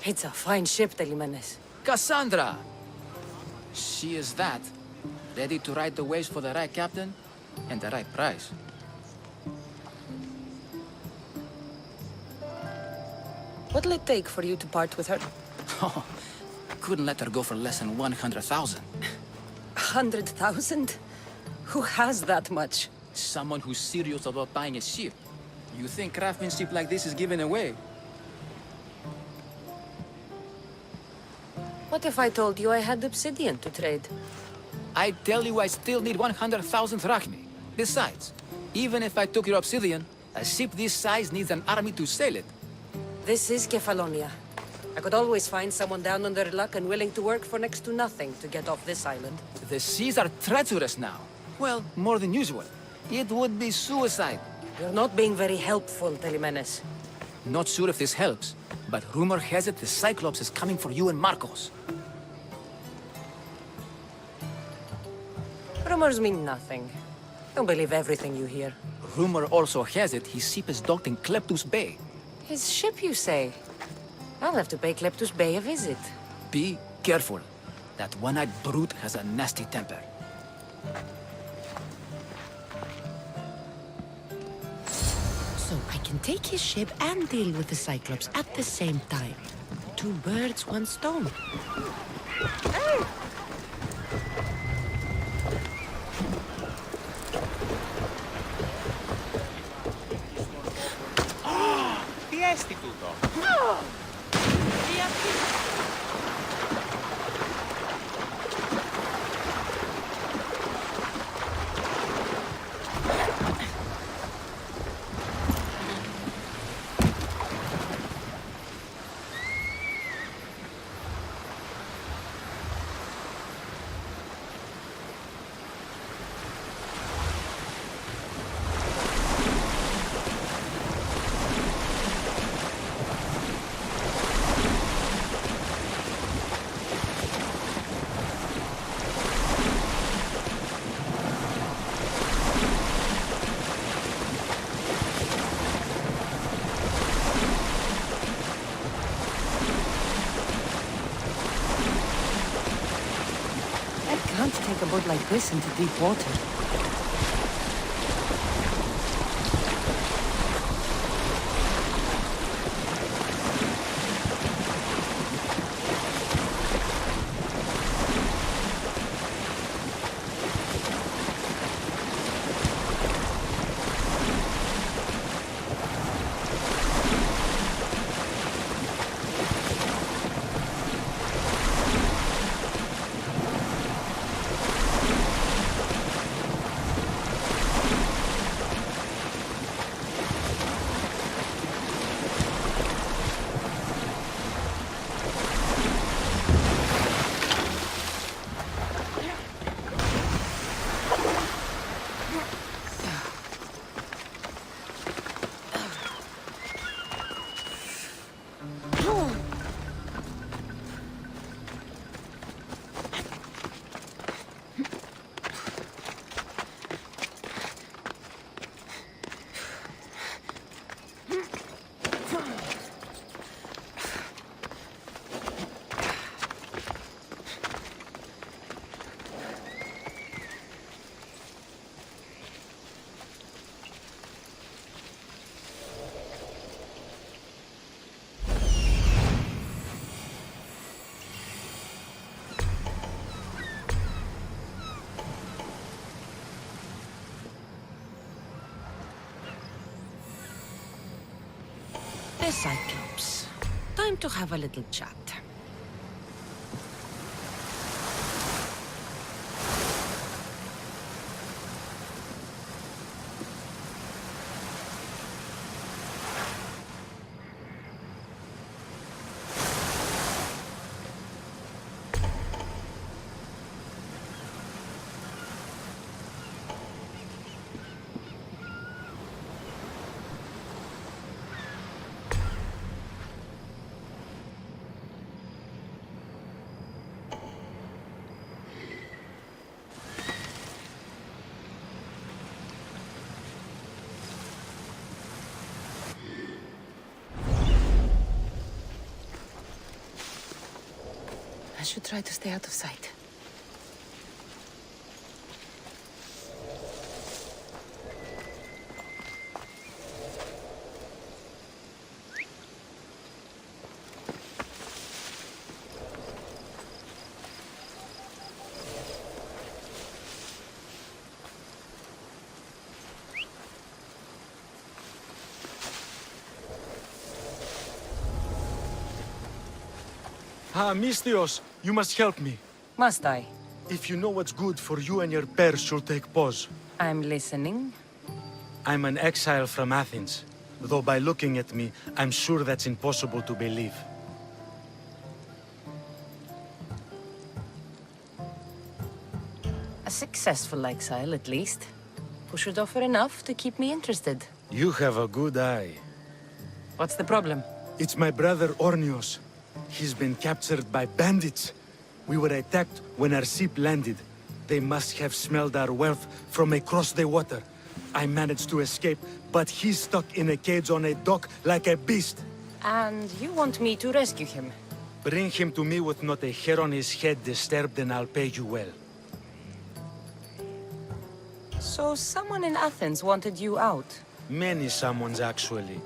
It's a fine ship, Leonidas. Kassandra! She is that. Ready to ride the waves for the right captain and the right price. What'll it take for you to part with her? Oh, couldn't let her go for less than 100,000. 100,000? Who has that much? Someone who's serious about buying a ship. You think craftsmanship like this is given away? What if I told you I had obsidian to trade? I tell you, I still need 100,000 drachmi. Besides, even if I took your obsidian, a ship this size needs an army to sail it. This is KEPHALLONIA. I could always find someone down on their luck and willing to work for next to nothing to get off this island. The seas are treacherous now. Well, more than usual. It would be suicide. You're not being very helpful, Leonidas. Not sure if this helps, but rumor has it the Cyclops is coming for you and Marcos. Rumors mean nothing. Don't believe everything you hear. Rumor also has it his ship is docked in Kleptus Bay. His ship, you say? I'll have to pay Kleptus Bay a visit. Be careful. That one-eyed brute has a nasty temper. So I can take his ship and deal with the Cyclops at the same time. Two birds, one stone. Τι έστι τούτο? I can't take a boat like this into deep water. The Cyclops. Time to have a little chat. should try to stay out of sight. Ah, Misthios, you must help me. Must I? If you know what's good for you and your pairs, you'll take pause. I'm listening. I'm an exile from Athens. Though by looking at me, I'm sure that's impossible to believe. A successful exile, at least. Who should offer enough to keep me interested. You have a good eye. What's the problem? It's my brother Ornios. He's been captured by bandits. We were attacked when our ship landed. They must have smelled our wealth from across the water. I managed to escape, but he's stuck in a cage on a dock like a beast. And you want me to rescue him? Bring him to me with not a hair on his head disturbed and I'll pay you well. So someone in Athens wanted you out? Many someones, actually.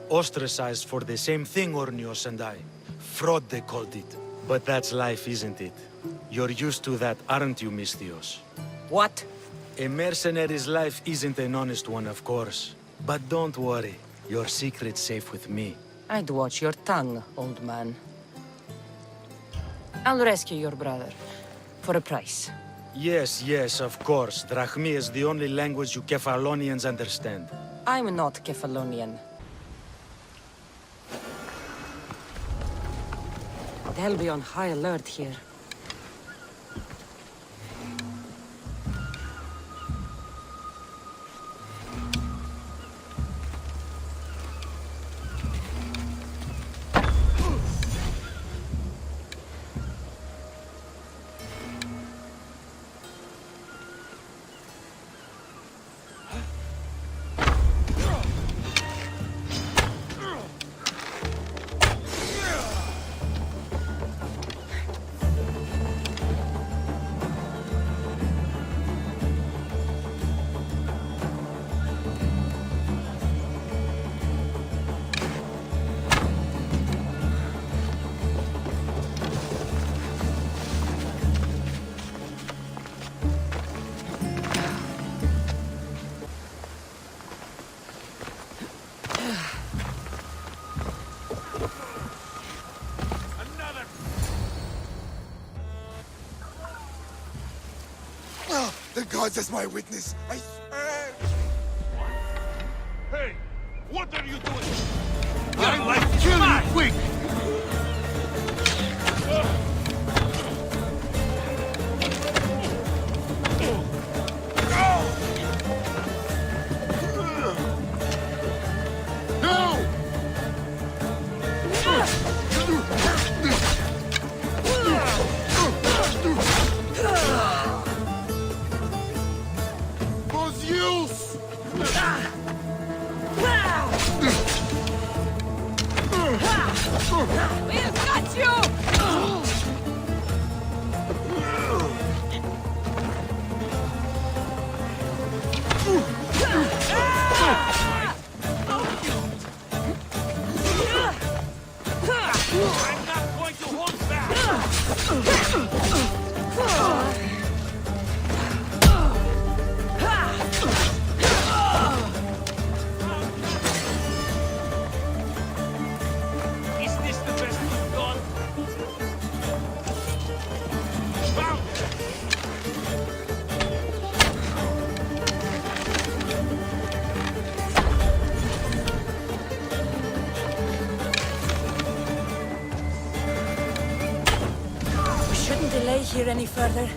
Ostracized for the same thing, Ornios and I. Fraud, they called it. But that's life, isn't it? You're used to that, aren't you, Misthios? What? A mercenary's life isn't an honest one, of course. But don't worry. Your secret's safe with me. I'd watch your tongue, old man. I'll rescue your brother. For a price. Yes, of course. Drachmi is the only language you KEPHALLONIANs understand. I'm not KEPHALLONIan. They'll be on high alert here. The gods as my witness, I swear! Hey, what are you doing? I'd like to kill you quick! No! Was use! We've got you! I'm not going to hold back! Is this the best you've done? Found it! We shouldn't delay here any further.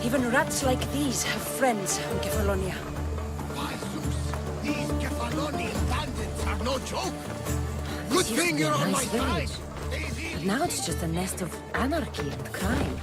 Even rats like these have friends on KEPHALLONIA. By Zeus, these KEPHALLONIan bandits are no joke! Good This used thing to be you're a on my nice side! village. But now it's just a nest of anarchy and crime.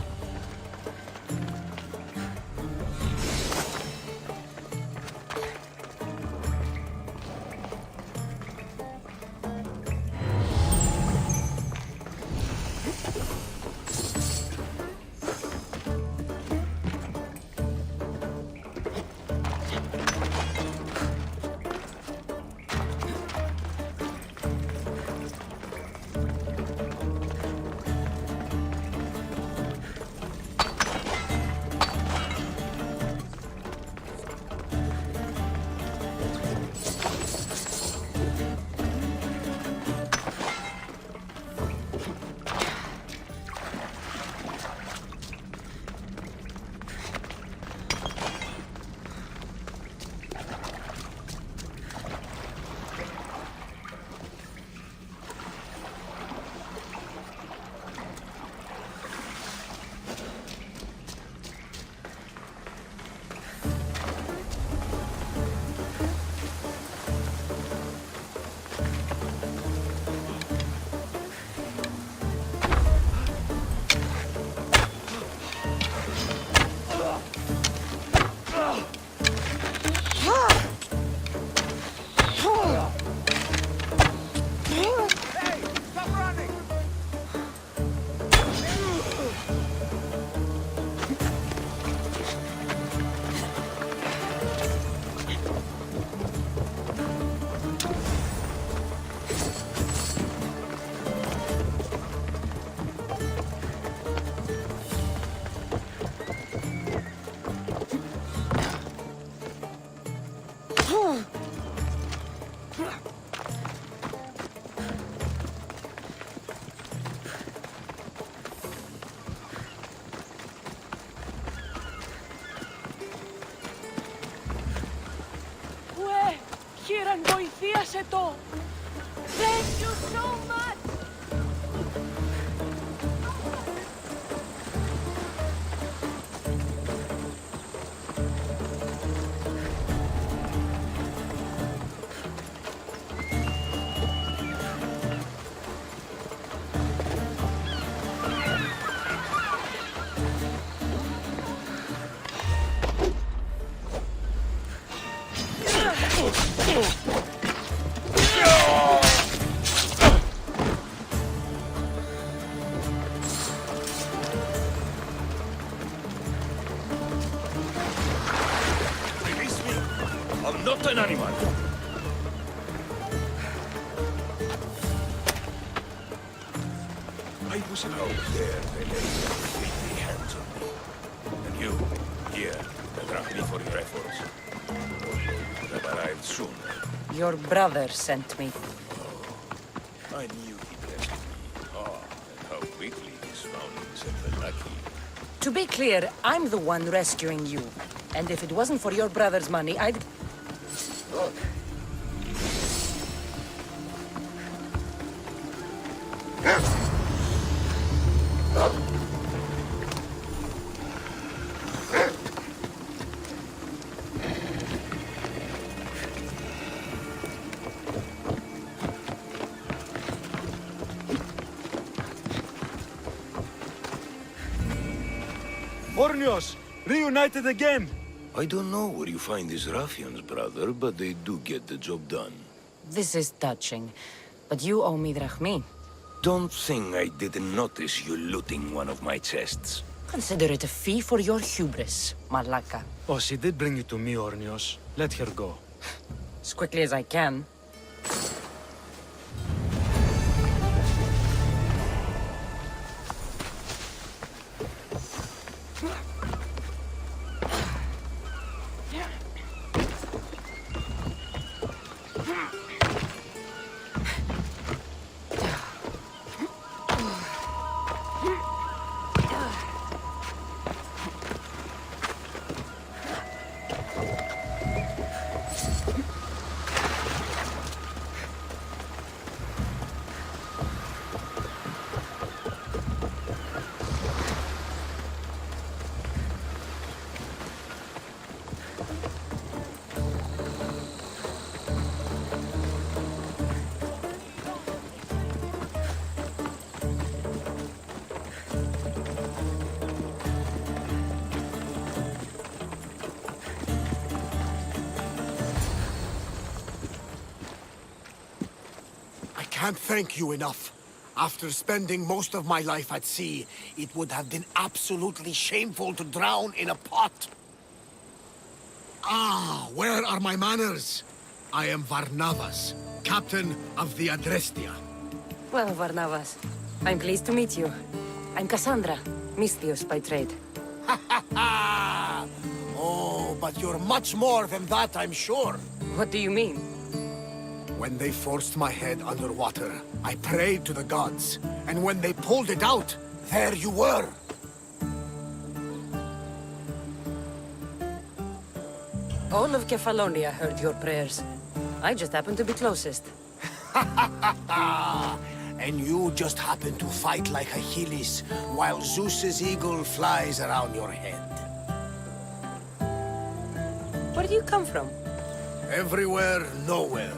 Spartan, βοηθίασε το! Thank you so much! Release me! I'm not an animal! I was out there, they laid their filthy hands on me. And you, here, the drachmi for your efforts. Could have arrived sooner. Your brother sent me. I knew he'd rescue me. Oh, and how quickly he's found himself a lucky. To be clear, I'm the one rescuing you. And if it wasn't for your brother's money, I'd... Ornios, reunited again! I don't know where you find these ruffians, brother, but they do get the job done. This is touching. But you owe me drachmi. Don't think I didn't notice you looting one of my chests. Consider it a fee for your hubris, malaka. Oh, she did bring you to me, Ornios. Let her go. As quickly as I can. I can't thank you enough. After spending most of my life at sea, it would have been absolutely shameful to drown in a pot. Ah, where are my manners? I am Varnavas, captain of the Adrestia. Well, Varnavas, I'm pleased to meet you. I'm Kassandra, Misthios by trade. Oh, but you're much more than that, I'm sure. What do you mean? When they forced my head underwater, I prayed to the gods. And when they pulled it out, there you were. All of KEPHALLONIA heard your prayers. I just happened to be closest. And you just happen to fight like Achilles, while Zeus's eagle flies around your head. Where do you come from? Everywhere, nowhere.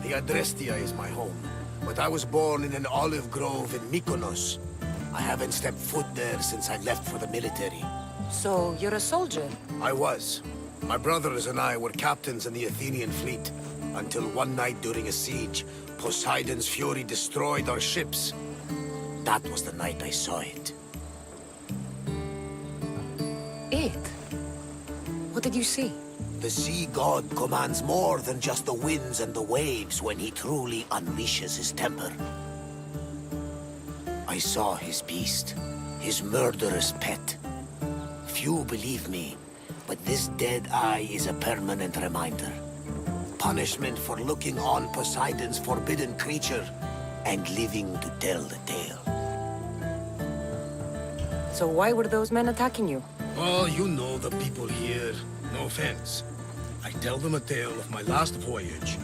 The Adrestia is my home. But I was born in an olive grove in Mykonos. I haven't stepped foot there since I left for the military. So, you're a soldier? I was. My brothers and I were captains in the Athenian fleet, until one night during a siege, Poseidon's fury destroyed our ships. That was the night I saw it. It? What did you see? The sea god commands more than just the winds and the waves when he truly unleashes his temper. I saw his beast, his murderous pet. Few believe me, but this dead eye is a permanent reminder. Punishment for looking on Poseidon's forbidden creature and living to tell the tale. So why were those men attacking you? Oh, you know the people here. No offense. I tell them a tale of my last voyage,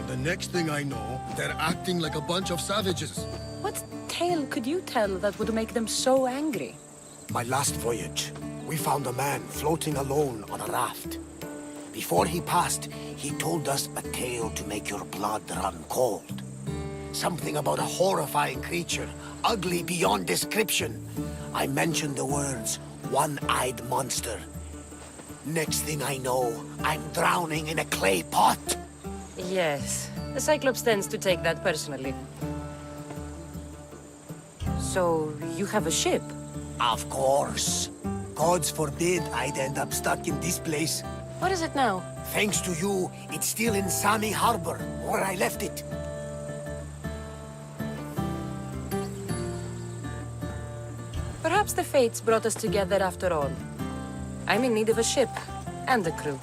The next thing I know, they're acting like a bunch of savages. What tale could you tell that would make them so angry? My last voyage, we found a man floating alone on a raft. Before he passed, he told us a tale to make your blood run cold. Something about a horrifying creature, ugly beyond description. I mentioned the words, one-eyed monster. Next thing I know, I'm drowning in a clay pot. Yes, the Cyclops tends to take that personally. So, you have a ship? Of course. Gods forbid I'd end up stuck in this place. What is it now? Thanks to you, it's still in Sami Harbor, where I left it. Perhaps the fates brought us together after all. I'm in need of a ship, and a crew.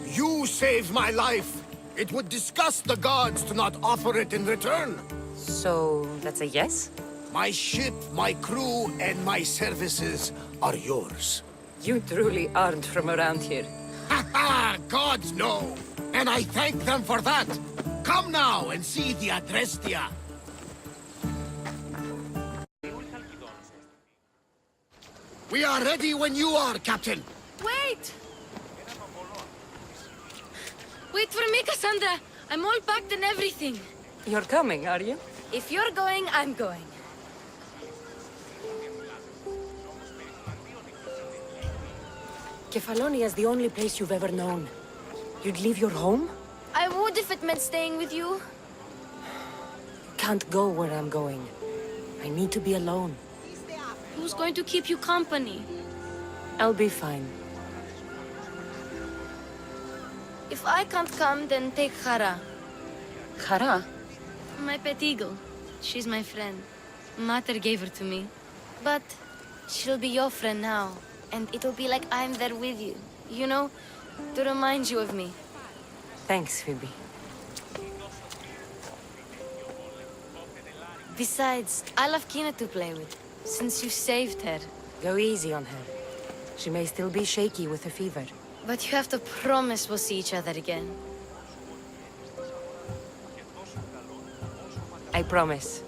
You saved my life. It would disgust the gods to not offer it in return. So, that's a yes? My ship, my crew, and my services are yours. You truly aren't from around here. Ha ha! Gods know! And I thank them for that! Come now and see the Adrestia! We are ready when you are, Captain! Wait! Wait for me, Cassandra! I'm all packed and everything. You're coming, are you? If you're going, I'm going. KEPHALLONIA is the only place you've ever known. You'd leave your home? I would if it meant staying with you. Can't go where I'm going. I need to be alone. Who's going to keep you company? I'll be fine. If I can't come, then take Hara. Hara? My pet eagle. She's my friend. Mater gave her to me. But she'll be your friend now. And it'll be like I'm there with you. You know, to remind you of me. Thanks, Phoebe. Besides, I'll have Kina to play with, since you saved her. Go easy on her. She may still be shaky with a fever. But you have to promise we'll see each other again. I promise.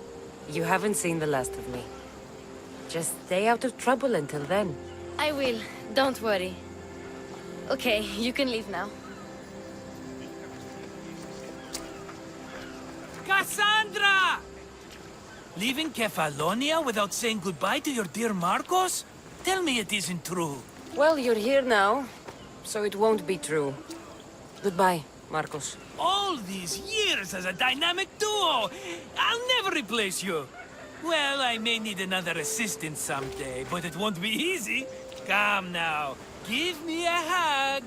You haven't seen the last of me. Just stay out of trouble until then. I will. Don't worry. Okay, you can leave now. Kassandra! Leaving KEPHALLONIA without saying goodbye to your dear Marcos? Tell me it isn't true. Well, you're here now, so it won't be true. Goodbye, Marcos. All these years as a dynamic duo! I'll never replace you! Well, I may need another assistant someday, but it won't be easy. Come now, give me a hug!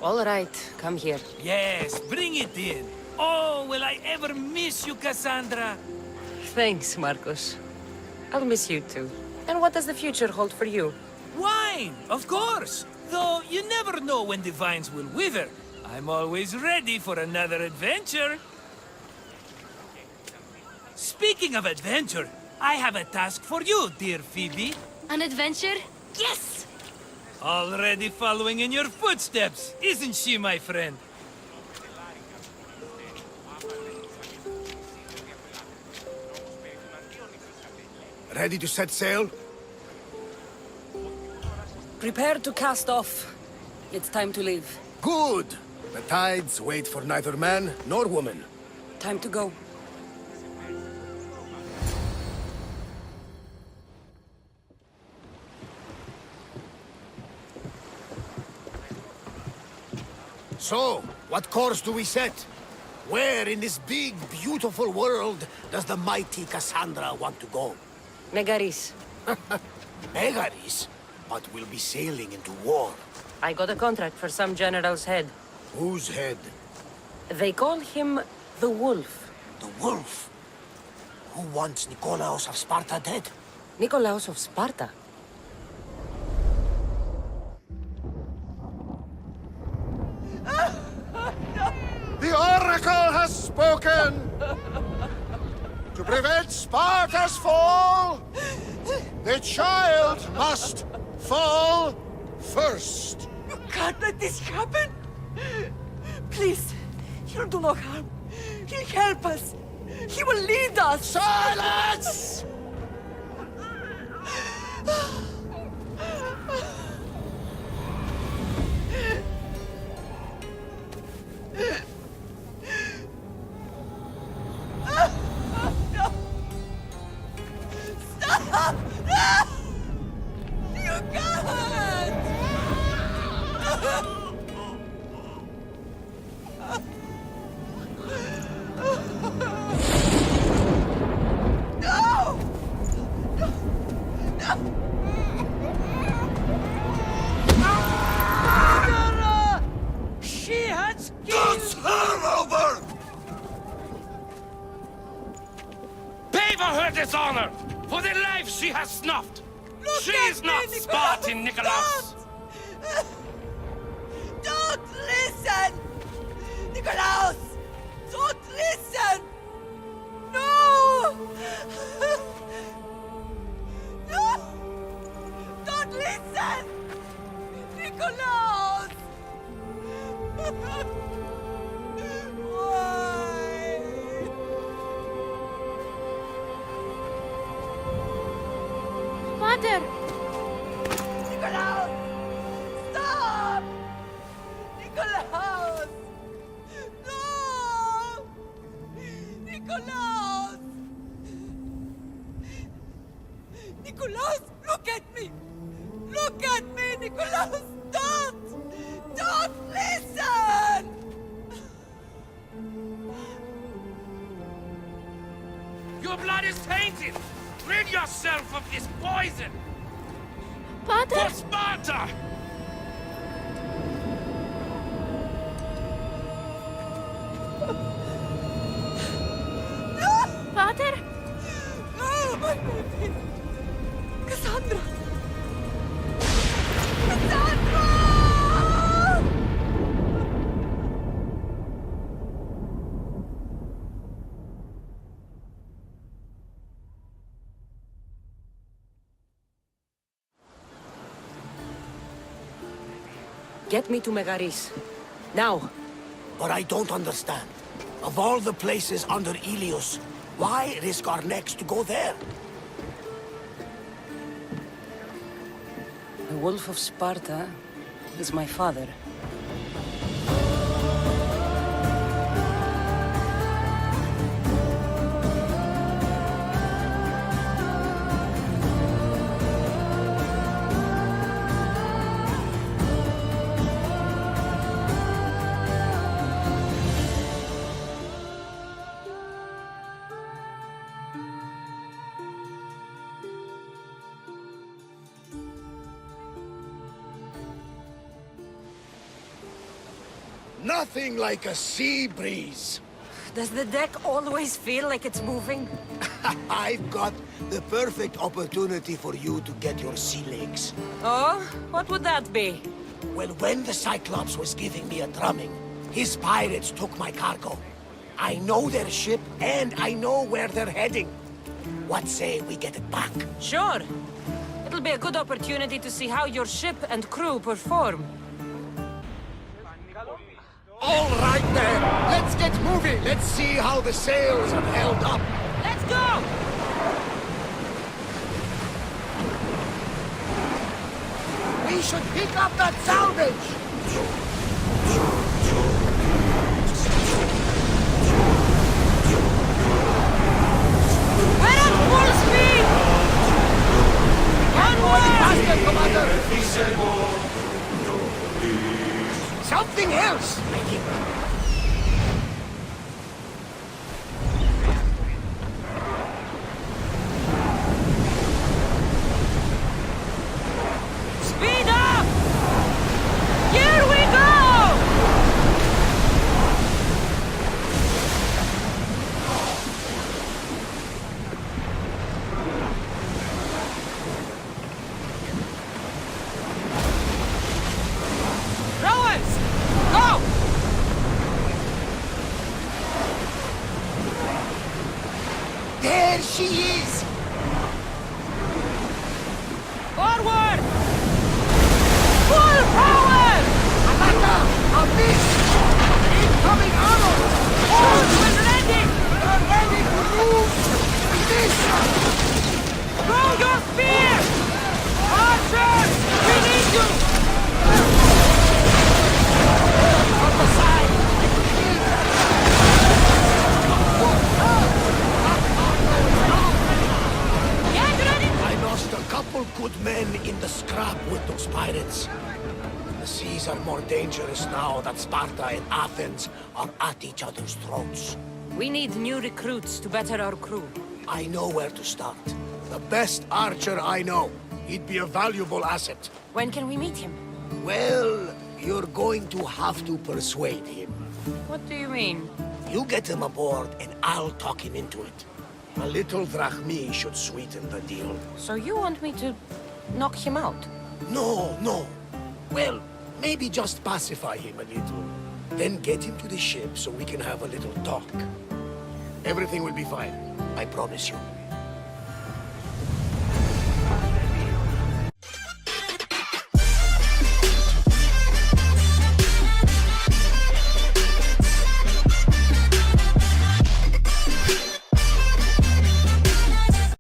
All right, come here. Yes, bring it in. Oh, will I ever miss you, Cassandra? Thanks, Marcos. I'll miss you too. And what does the future hold for you? Wine, of course. Though you never know when the vines will wither. I'm always ready for another adventure. Speaking of adventure, I have a task for you, dear Phoebe. An adventure? Yes! Already following in your footsteps, isn't she, my friend? Ready to set sail? Prepare to cast off. It's time to leave. Good! The tides wait for neither man nor woman. Time to go. So, what course do we set? Where in this big, beautiful world does the mighty Cassandra want to go? Megaris. Megaris? But we'll be sailing into war. I got a contract for some general's head. Whose head? They call him the Wolf. The Wolf? Who wants Nikolaos of Sparta dead? Nikolaos of Sparta. The Oracle has spoken! To prevent Sparta's fall, the child must fall first. You can't let this happen! Please, he'll do no harm. He'll help us. He will lead us! Silence! Stop! No! You can't! No! Murderer! She has killed... her over! Pay for her dishonor! For the life she has snuffed! She is not Spartan, Nicholas! Don't listen! Nikolaus! Don't listen! No! No! Don't listen! Nikolaus! Why? Father! Nikolaus! Stop! Nikolaus! No! Nikolaus! Nikolaus, look at me! Look at me, Nikolaus! Don't! Don't listen! Your blood is tainted! Rid yourself of this poison! Father! For Sparta! Father! No, my baby! Kassandra! Kassandra! Get me to Megaris. Now. But I don't understand. Of all the places under Ilios, why risk our necks to go there? The Wolf of Sparta is my father. Nothing like a sea breeze. Does the deck always feel like it's moving? I've got the perfect opportunity for you to get your sea legs. Oh? What would that be? Well, when the Cyclops was giving me a drumming, his pirates took my cargo. I know their ship, and I know where they're heading. What say we get it back? Sure. It'll be a good opportunity to see how your ship and crew perform. All right then, let's get moving. Let's see how the sails have held up. Let's go! We should pick up that salvage. We're at full speed! Onward! Faster, Commander! Something else, I think. Speed up! Here we go! Rowers, go! Throw your spear! Archers! We need you! From the side! I lost a couple good men in the scrap with those pirates. The seas are more dangerous now that Sparta and Athens are at each other's throats. We need new recruits to better our crew. I know where to start. The best archer I know. He'd be a valuable asset. When can we meet him? Well, you're going to have to persuade him. What do you mean? You get him aboard and I'll talk him into it. A little drachmi should sweeten the deal. So you want me to knock him out? No, no. Well, maybe just pacify him a little. Then get him to the ship so we can have a little talk. Everything will be fine. I promise you.